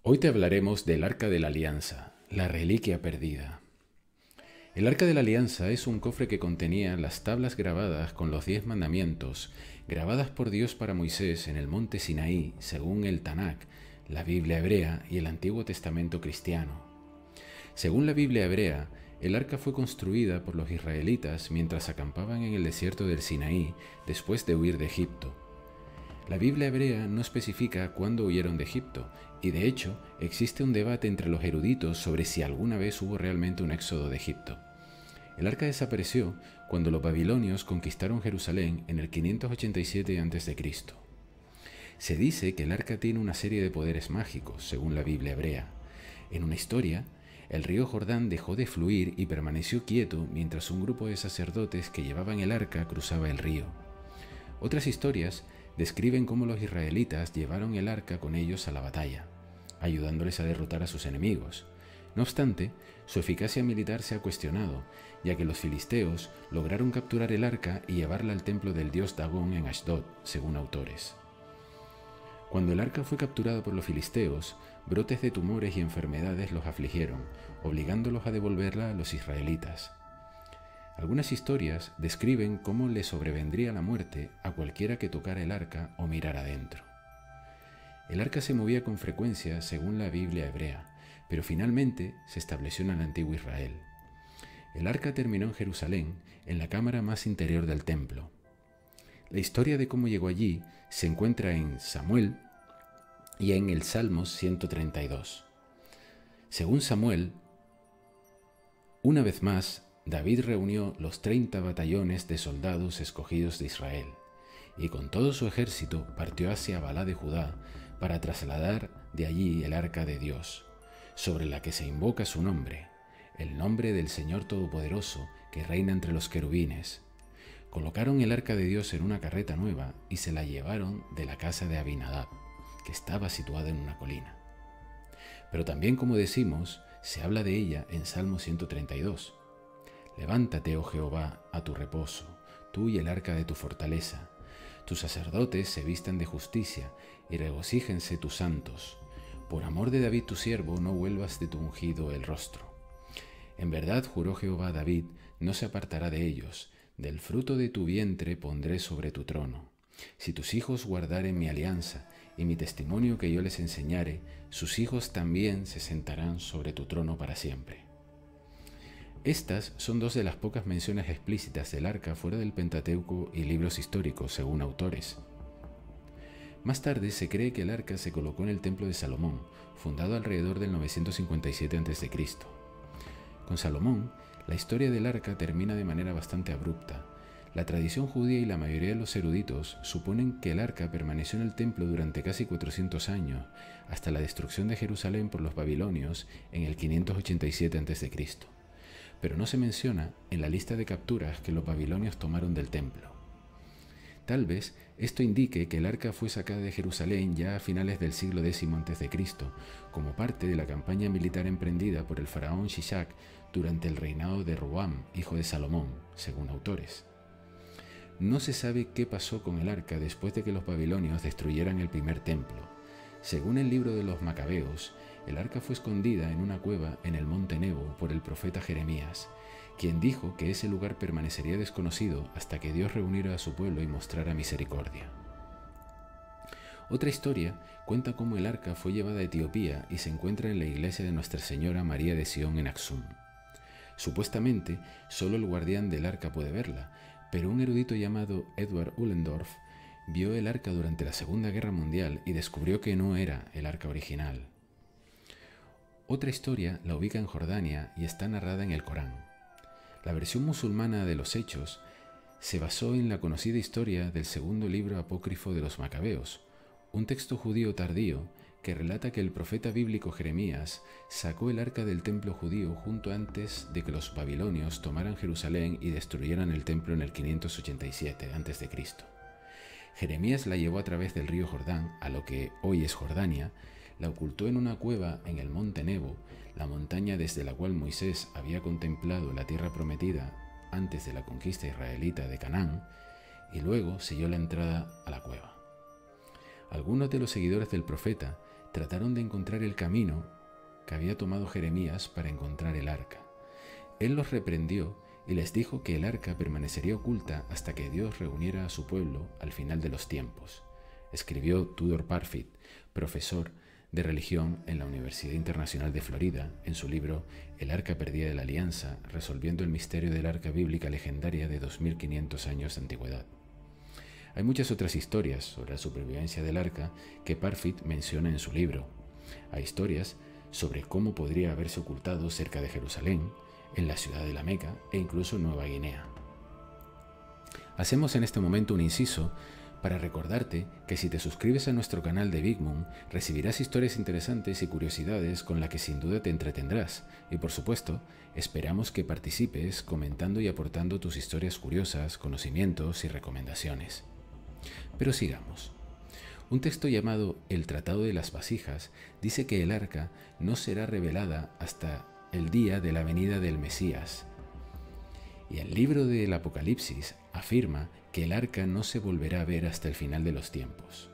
Hoy te hablaremos del Arca de la Alianza, la reliquia perdida. El Arca de la Alianza es un cofre que contenía las tablas grabadas con los 10 mandamientos, grabadas por Dios para Moisés en el monte Sinaí, según el Tanakh, la Biblia hebrea y el Antiguo Testamento cristiano. Según la Biblia hebrea, el arca fue construida por los israelitas mientras acampaban en el desierto del Sinaí después de huir de Egipto. La Biblia hebrea no especifica cuándo huyeron de Egipto, y de hecho existe un debate entre los eruditos sobre si alguna vez hubo realmente un éxodo de Egipto. El arca desapareció cuando los babilonios conquistaron Jerusalén en el 587 a.C. Se dice que el arca tiene una serie de poderes mágicos, según la Biblia hebrea. En una historia, el río Jordán dejó de fluir y permaneció quieto mientras un grupo de sacerdotes que llevaban el arca cruzaba el río. Otras historias describen cómo los israelitas llevaron el arca con ellos a la batalla, ayudándoles a derrotar a sus enemigos. No obstante, su eficacia militar se ha cuestionado, ya que los filisteos lograron capturar el arca y llevarla al templo del dios Dagón en Ashdod, según autores. Cuando el arca fue capturada por los filisteos, brotes de tumores y enfermedades los afligieron, obligándolos a devolverla a los israelitas. Algunas historias describen cómo le sobrevendría la muerte a cualquiera que tocara el arca o mirara dentro. El arca se movía con frecuencia según la Biblia hebrea, pero finalmente se estableció en el antiguo Israel. El arca terminó en Jerusalén, en la cámara más interior del templo. La historia de cómo llegó allí se encuentra en Samuel y en el Salmo 132. Según Samuel, una vez más, David reunió los 30 batallones de soldados escogidos de Israel, y con todo su ejército partió hacia Balá de Judá para trasladar de allí el arca de Dios, sobre la que se invoca su nombre, el nombre del Señor Todopoderoso que reina entre los querubines. Colocaron el arca de Dios en una carreta nueva y se la llevaron de la casa de Abinadab, que estaba situada en una colina. Pero también, como decimos, se habla de ella en Salmo 132. Levántate, oh Jehová, a tu reposo, tú y el arca de tu fortaleza. Tus sacerdotes se vistan de justicia y regocíjense tus santos. Por amor de David tu siervo, no vuelvas de tu ungido el rostro. En verdad juró Jehová a David, no se apartará de ellos. Del fruto de tu vientre pondré sobre tu trono. Si tus hijos guardaren mi alianza y mi testimonio que yo les enseñare, sus hijos también se sentarán sobre tu trono para siempre. Estas son dos de las pocas menciones explícitas del arca fuera del Pentateuco y libros históricos, según autores. Más tarde se cree que el arca se colocó en el templo de Salomón, fundado alrededor del 957 a.C. Con Salomón, la historia del arca termina de manera bastante abrupta. La tradición judía y la mayoría de los eruditos suponen que el arca permaneció en el templo durante casi 400 años, hasta la destrucción de Jerusalén por los babilonios en el 587 a.C. Pero no se menciona en la lista de capturas que los babilonios tomaron del templo. Tal vez esto indique que el arca fue sacada de Jerusalén ya a finales del siglo X a.C., como parte de la campaña militar emprendida por el faraón Shishak durante el reinado de Roboam, hijo de Salomón, según autores. No se sabe qué pasó con el arca después de que los babilonios destruyeran el primer templo. Según el libro de los Macabeos, el arca fue escondida en una cueva en el monte Nebo por el profeta Jeremías, quien dijo que ese lugar permanecería desconocido hasta que Dios reuniera a su pueblo y mostrara misericordia. Otra historia cuenta cómo el arca fue llevada a Etiopía y se encuentra en la iglesia de Nuestra Señora María de Sion en Aksum. Supuestamente, solo el guardián del arca puede verla, pero un erudito llamado Edward Ullendorf vio el arca durante la Segunda Guerra Mundial y descubrió que no era el arca original. Otra historia la ubica en Jordania y está narrada en el Corán. La versión musulmana de los Hechos se basó en la conocida historia del segundo libro apócrifo de los Macabeos, un texto judío tardío que relata que el profeta bíblico Jeremías sacó el arca del templo judío justo antes de que los babilonios tomaran Jerusalén y destruyeran el templo en el 587 a.C. Jeremías la llevó a través del río Jordán, a lo que hoy es Jordania, la ocultó en una cueva en el monte Nebo, la montaña desde la cual Moisés había contemplado la tierra prometida antes de la conquista israelita de Canaán, y luego selló la entrada a la cueva. Algunos de los seguidores del profeta trataron de encontrar el camino que había tomado Jeremías para encontrar el arca. Él los reprendió y les dijo que el arca permanecería oculta hasta que Dios reuniera a su pueblo al final de los tiempos. Escribió Tudor Parfitt, profesor de religión en la Universidad Internacional de Florida, en su libro El arca perdida de la alianza, resolviendo el misterio del arca bíblica legendaria de 2500 años de antigüedad. Hay muchas otras historias sobre la supervivencia del arca que Parfitt menciona en su libro. Hay historias sobre cómo podría haberse ocultado cerca de Jerusalén, en la ciudad de la Meca e incluso en Nueva Guinea. Hacemos en este momento un inciso para recordarte que si te suscribes a nuestro canal de Big Moon, recibirás historias interesantes y curiosidades con las que sin duda te entretendrás. Y por supuesto, esperamos que participes comentando y aportando tus historias curiosas, conocimientos y recomendaciones. Pero sigamos. Un texto llamado El Tratado de las Vasijas dice que el arca no será revelada hasta el día de la venida del Mesías. Y el libro del Apocalipsis afirma que el arca no se volverá a ver hasta el final de los tiempos.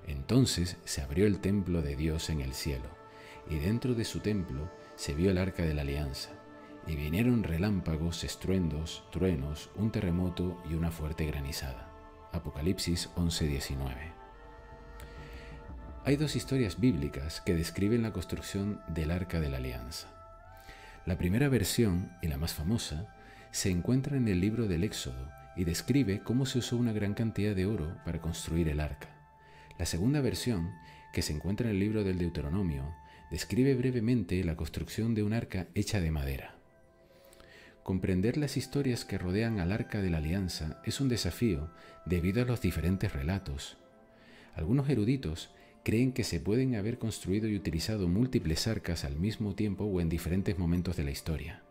Entonces se abrió el templo de Dios en el cielo, y dentro de su templo se vio el arca de la alianza, y vinieron relámpagos, estruendos, truenos, un terremoto y una fuerte granizada. Apocalipsis 11:19. Hay dos historias bíblicas que describen la construcción del arca de la alianza. La primera versión, y la más famosa, se encuentra en el libro del Éxodo y describe cómo se usó una gran cantidad de oro para construir el arca. La segunda versión, que se encuentra en el libro del Deuteronomio, describe brevemente la construcción de un arca hecha de madera. Comprender las historias que rodean al arca de la alianza es un desafío debido a los diferentes relatos. Algunos eruditos creen que se pueden haber construido y utilizado múltiples arcas al mismo tiempo o en diferentes momentos de la historia.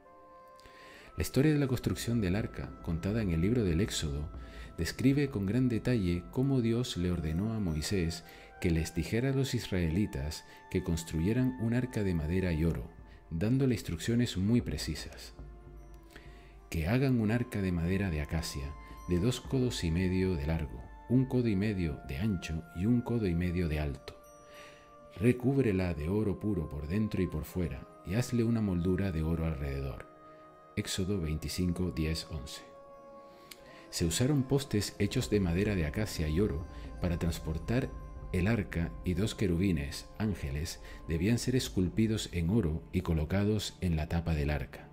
La historia de la construcción del arca, contada en el libro del Éxodo, describe con gran detalle cómo Dios le ordenó a Moisés que les dijera a los israelitas que construyeran un arca de madera y oro, dándole instrucciones muy precisas. Que hagan un arca de madera de acacia, de 2,5 codos de largo, 1,5 codos de ancho y 1,5 codos de alto. Recúbrela de oro puro por dentro y por fuera, y hazle una moldura de oro alrededor. Éxodo 25, 10, 11. Se usaron postes hechos de madera de acacia y oro para transportar el arca, y 2 querubines, ángeles, debían ser esculpidos en oro y colocados en la tapa del arca.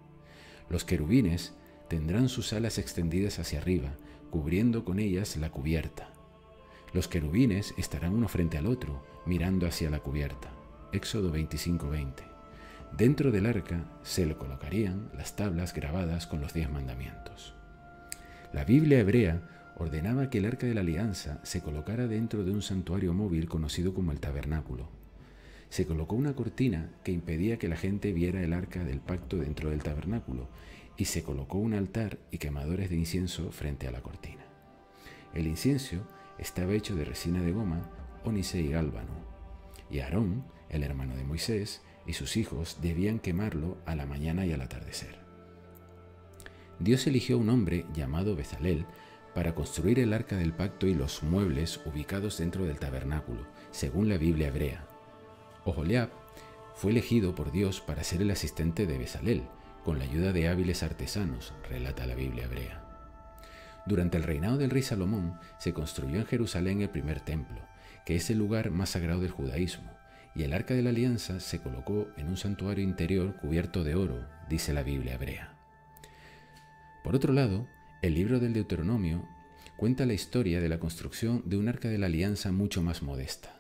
Los querubines tendrán sus alas extendidas hacia arriba, cubriendo con ellas la cubierta. Los querubines estarán uno frente al otro, mirando hacia la cubierta. Éxodo 25, 20. Dentro del arca se le colocarían las tablas grabadas con los 10 mandamientos. La Biblia hebrea ordenaba que el arca de la alianza se colocara dentro de un santuario móvil conocido como el tabernáculo. Se colocó una cortina que impedía que la gente viera el arca del pacto dentro del tabernáculo, y se colocó un altar y quemadores de incienso frente a la cortina. El incienso estaba hecho de resina de goma, ónice y gálbano, y Aarón, el hermano de Moisés, y sus hijos debían quemarlo a la mañana y al atardecer. Dios eligió un hombre llamado Bezalel para construir el arca del pacto y los muebles ubicados dentro del tabernáculo, según la Biblia hebrea. Oholiab fue elegido por Dios para ser el asistente de Bezalel, con la ayuda de hábiles artesanos, relata la Biblia hebrea. Durante el reinado del rey Salomón se construyó en Jerusalén el primer templo, que es el lugar más sagrado del judaísmo, y el arca de la alianza se colocó en un santuario interior cubierto de oro, dice la Biblia hebrea. Por otro lado, el libro del Deuteronomio cuenta la historia de la construcción de un arca de la alianza mucho más modesta.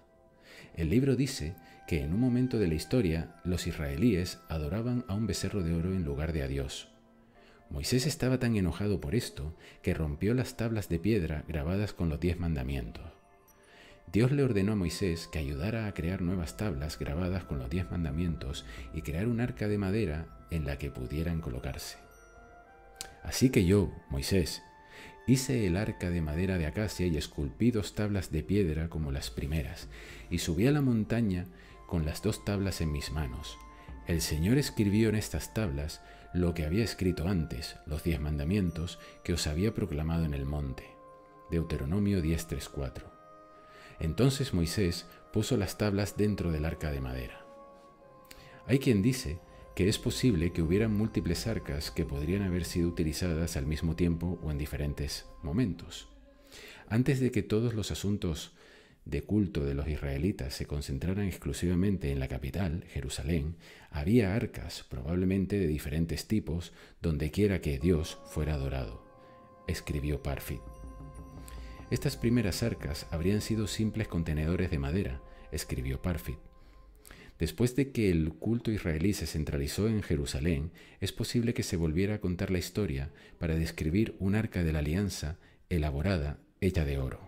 El libro dice que en un momento de la historia los israelíes adoraban a un becerro de oro en lugar de a Dios. Moisés estaba tan enojado por esto que rompió las tablas de piedra grabadas con los 10 mandamientos. Dios le ordenó a Moisés que ayudara a crear nuevas tablas grabadas con los 10 mandamientos y crear un arca de madera en la que pudieran colocarse. Así que yo, Moisés, hice el arca de madera de acacia y esculpí 2 tablas de piedra como las primeras, y subí a la montaña con las 2 tablas en mis manos. El Señor escribió en estas tablas lo que había escrito antes, los 10 mandamientos que os había proclamado en el monte. Deuteronomio 10:3-4. Entonces Moisés puso las tablas dentro del arca de madera. Hay quien dice que es posible que hubieran múltiples arcas que podrían haber sido utilizadas al mismo tiempo o en diferentes momentos. Antes de que todos los asuntos de culto de los israelitas se concentraran exclusivamente en la capital, Jerusalén, había arcas, probablemente de diferentes tipos, donde quiera que Dios fuera adorado, escribió Parfit. Estas primeras arcas habrían sido simples contenedores de madera, escribió Parfit. Después de que el culto israelí se centralizó en Jerusalén, es posible que se volviera a contar la historia para describir un arca de la alianza elaborada, hecha de oro.